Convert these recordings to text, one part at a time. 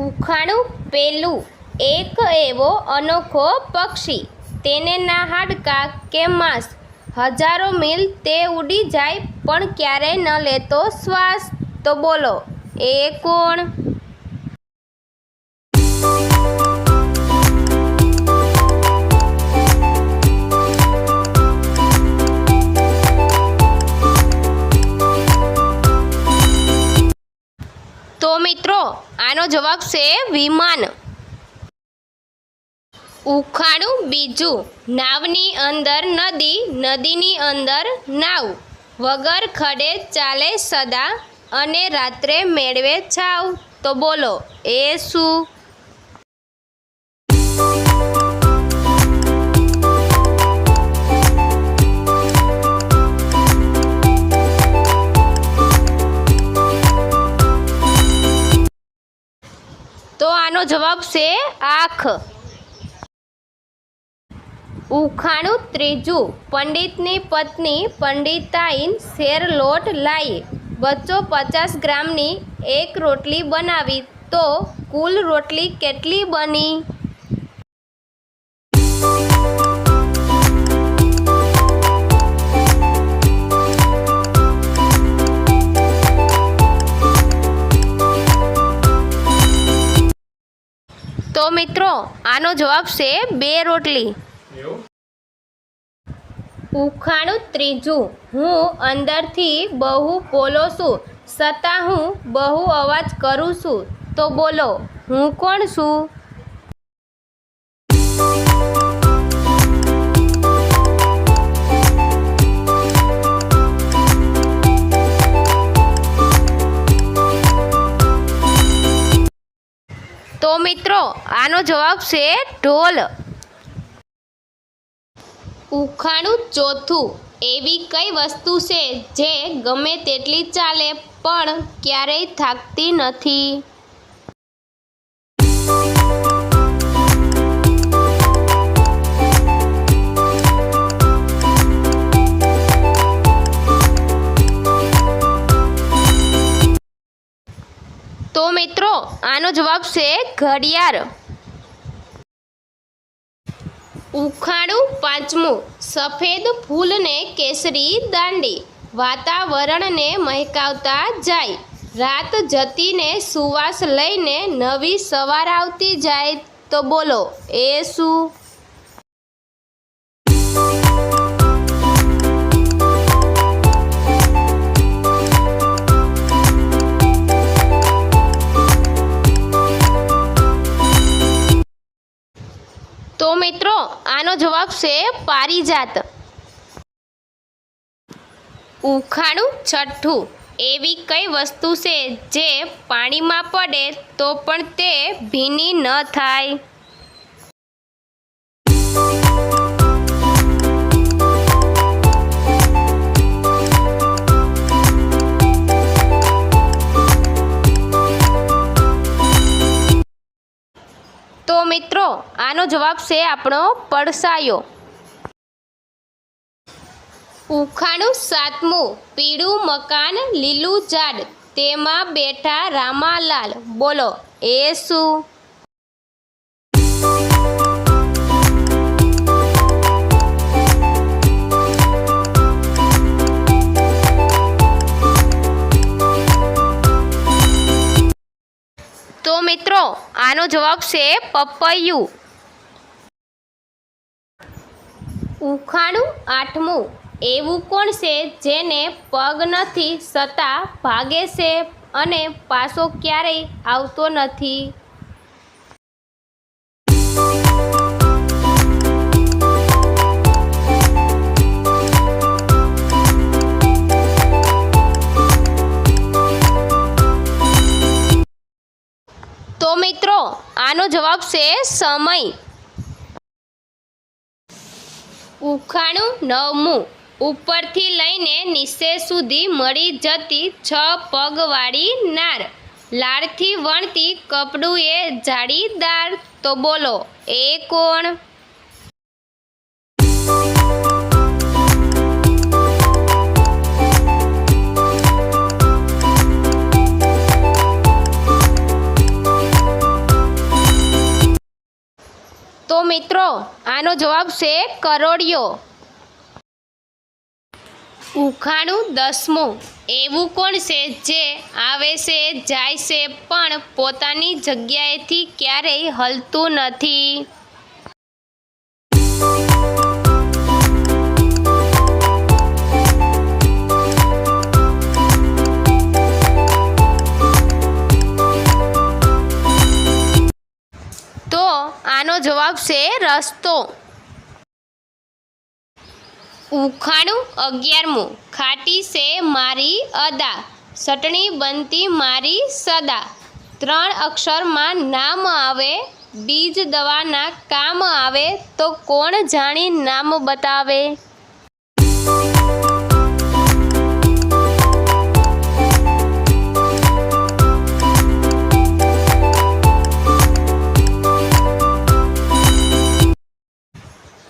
ઉખાણું પેલું, એક એવો અનોખો પક્ષી, તેને ના હાડકાં કે માંસ, હજારો મીલ તે ઉડી જાય પણ ક્યારેય ન લેતો શ્વાસ. તો બોલો એ કોણ? તો મિત્રો આનો જવાબ છે વિમાન. ઉખાણું બીજું, નાવની અંદર નદી, નદીની અંદર નાવ, વગર ખડે ચાલે સદા અને રાત્રે મેળવે છાવ. તો બોલો એ શું? તો આનો જવાબ છે આંખ. ઉખાણું ત્રીજું, પંડિતની પત્ની પંડિતાઈન શેર લોટ લાઈ, બચ્ચો 50 ગ્રામની એક રોટલી બનાવી, તો કુલ રોટલી કેટલી બની? તો મિત્રો આનો જવાબ છે 2 રોટલી. ઉખાણું ત્રીજું, હું અંદરથી બહુ બોલો છું, છતાં હું બહુ અવાજ કરું છું. તો બોલો હું કોણ છું? તો મિત્રો આનો જવાબ છે ઢોલ. ઉખાણું ચોથું, એવી કઈ વસ્તુ છે જે ગમે તેટલી ચાલે પણ ક્યારેય થાકતી નથી? તો મિત્રો આનો જવાબ છે ઘડિયાળ. ઉખાણું પાંચમું, સફેદ ફૂલને કેસરી દાંડી, વાતાવરણને મહેકાવતા જાય, રાત જતીને સુવાસ લઈને નવી સવાર આવતી જાય. તો બોલો એ શું? તો મિત્રો આનો જવાબ છે પારિજાત. ઉખાણું છઠ્ઠું, એવી કઈ વસ્તુ છે જે પાણીમાં પડે તો પણ તે ભીની ન થાય? તો મિત્રો આનો જવાબ છે આપણો પડછાયો. ઉખાણું સાતમું, પીળું મકાન લીલું ઝાડ, તેમાં બેઠા રામાલાલ. બોલો એ શું? તો મિત્રો આનો જવાબ છે પપૈયું. ઉખાણું આઠમું, એવું કોણ છે જેને પગ નથી છતાં ભાગે છે અને પાછો ક્યારેય આવતો નથી? તો મિત્રો આનો જવાબ છે સમય. ઉખાણું નવમું, ઉપરથી લઈને નીચે સુધી મળી જતી 6 પગવાળી નાર, લાળથી વણતી કપડું એ જાળીદાર. તો બોલો એ કોણ? આનો જવાબ છે કરોળિયો. ઉખાણું 10મું. એવું કોણ છે જે આવે છે જાય છે પણ પોતાની જગ્યાએથી ક્યારેય હલતું નથી? તો આનો જવાબ છે રસ્તો. ઉખાણું 11મું. ખાટી છે મારી અદા, ચટણી બનતી મારી સદા. 3 અક્ષરમાં નામ આવે, બીજ દવાના કામ આવે, તો કોણ જાણી નામ બતાવે?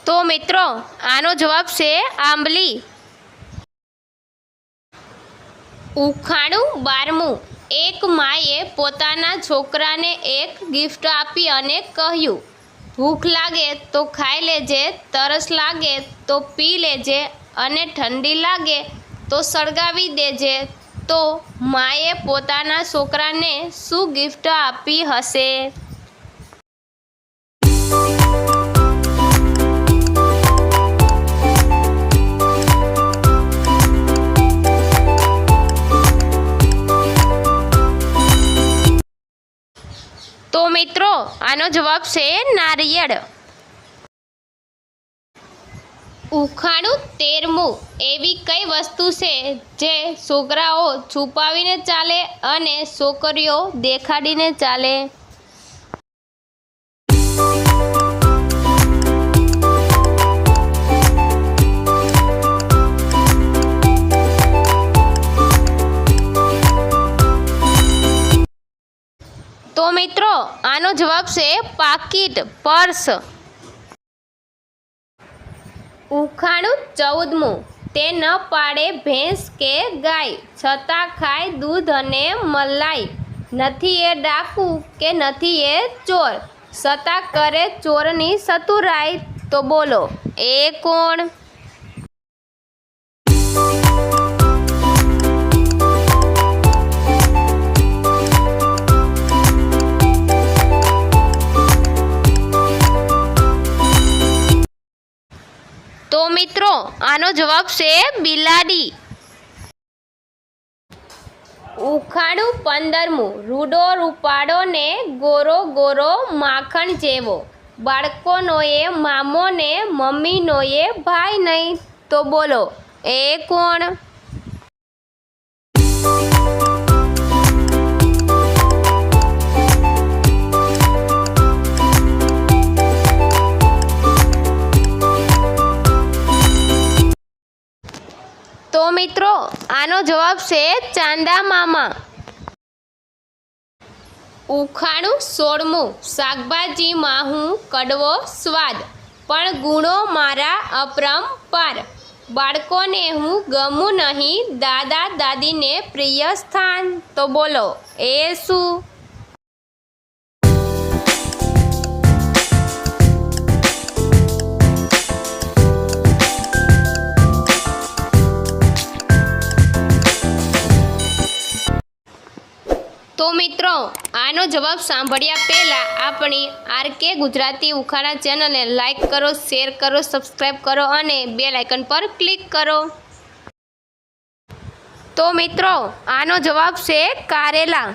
તો મિત્રો આનો જવાબ છે આંબલી. ઉખાણું 12મું. એક માએ પોતાના છોકરાને એક ગિફ્ટ આપી અને કહ્યું, ભૂખ લાગે તો ખાઈ લેજે, તરસ લાગે તો પી લેજે અને ઠંડી લાગે તો સળગાવી દેજે. તો માએ પોતાના છોકરાને શું ગિફ્ટ આપી હશે? તો મિત્રો આનો જવાબ છે નારિયેળ. ઉખાણું 13મું. એવી કઈ વસ્તુ છે જે છોકરાઓ છુપાવીને ચાલે અને છોકરીઓ દેખાડીને ચાલે? તો મિત્રો આનો જવાબ છે પાકીટ, પર્સ. ઉખાણું 14મું. તે ન પાડે ભેંસ કે ગાય, છતાં ખાય દૂધ અને મલાઈ. નથી એ ડાકુ કે નથી એ ચોર, છતાં કરે ચોરની ચતુરાઈ. તો બોલો એ કોણ? તો મિત્રો આનો જવાબ છે બિલાડી. ઉખાણું 15મું. રૂડો રૂપાળો ને ગોરો ગોરો માખણ જેવો, બાળકોનો એ મામો ને મમ્મીનો એ ભાઈ નહીં. તો બોલો એ કોણ? તો મિત્રો આનો જવાબ છે ચાંદા મામા. ઉખાણું 16મું. શાકભાજીમાં હું કડવો સ્વાદ, પણ ગુણો મારા અપરંપાર. બાળકોને હું ગમું નહીં, દાદા દાદીને પ્રિય સ્થાન. તો બોલો એ શું? તો મિત્રો આનો જવાબ સાંભળ્યા પહેલાં આપણી આરકે ગુજરાતી ઉખાણા ચેનલને લાઈક કરો, શેર કરો, સબસ્ક્રાઈબ કરો અને બેલ આઇકન પર ક્લિક કરો. તો મિત્રો આનો જવાબ છે કારેલા.